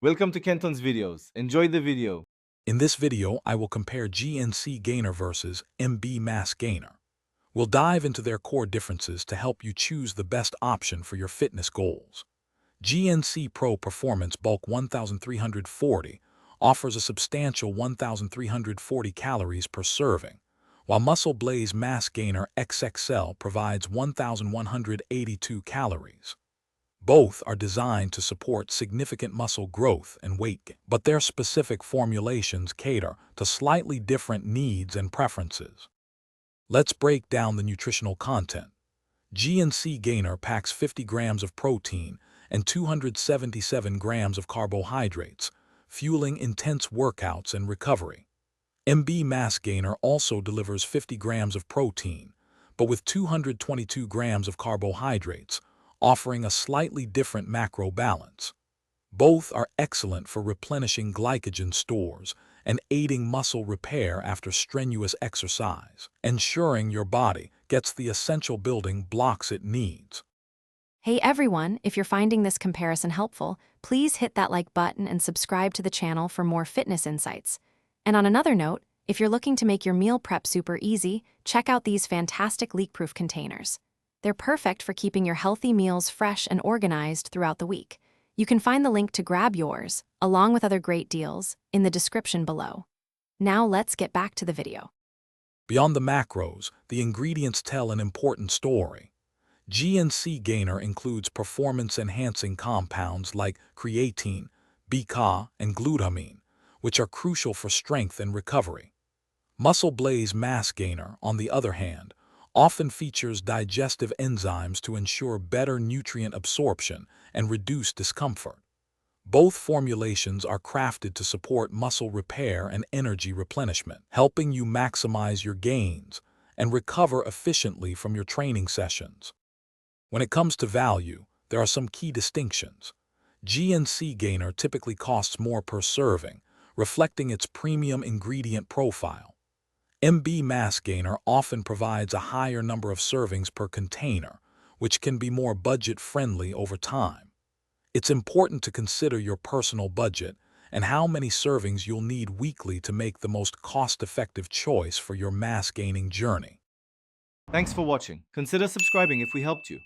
Welcome to Kenton's videos. Enjoy the video. In this video, I will compare GNC Gainer versus MB Mass Gainer. We'll dive into their core differences to help you choose the best option for your fitness goals. GNC Pro Performance Bulk 1340 offers a substantial 1340 calories per serving, while Muscle Blaze Mass Gainer XXL provides 1182 calories. Both are designed to support significant muscle growth and weight gain, but their specific formulations cater to slightly different needs and preferences. Let's break down the nutritional content. GNC Gainer packs 50 grams of protein and 277 grams of carbohydrates, fueling intense workouts and recovery. MB Mass Gainer also delivers 50 grams of protein, but with 222 grams of carbohydrates, offering a slightly different macro balance. Both are excellent for replenishing glycogen stores and aiding muscle repair after strenuous exercise, ensuring your body gets the essential building blocks it needs. Hey everyone, if you're finding this comparison helpful, please hit that like button and subscribe to the channel for more fitness insights. And on another note, if you're looking to make your meal prep super easy, check out these fantastic leak-proof containers. They're perfect for keeping your healthy meals fresh and organized throughout the week. You can find the link to grab yours, along with other great deals, in the description below. Now let's get back to the video. Beyond the macros, the ingredients tell an important story. GNC Gainer includes performance-enhancing compounds like creatine, BCAA, and glutamine, which are crucial for strength and recovery. Muscle Blaze Mass Gainer, on the other hand, often features digestive enzymes to ensure better nutrient absorption and reduce discomfort. Both formulations are crafted to support muscle repair and energy replenishment, helping you maximize your gains and recover efficiently from your training sessions. When it comes to value, there are some key distinctions. GNC Gainer typically costs more per serving, reflecting its premium ingredient profile. MB Mass Gainer often provides a higher number of servings per container, which can be more budget-friendly over time. It's important to consider your personal budget and how many servings you'll need weekly to make the most cost-effective choice for your mass-gaining journey. Thanks for watching. Consider subscribing if we helped you.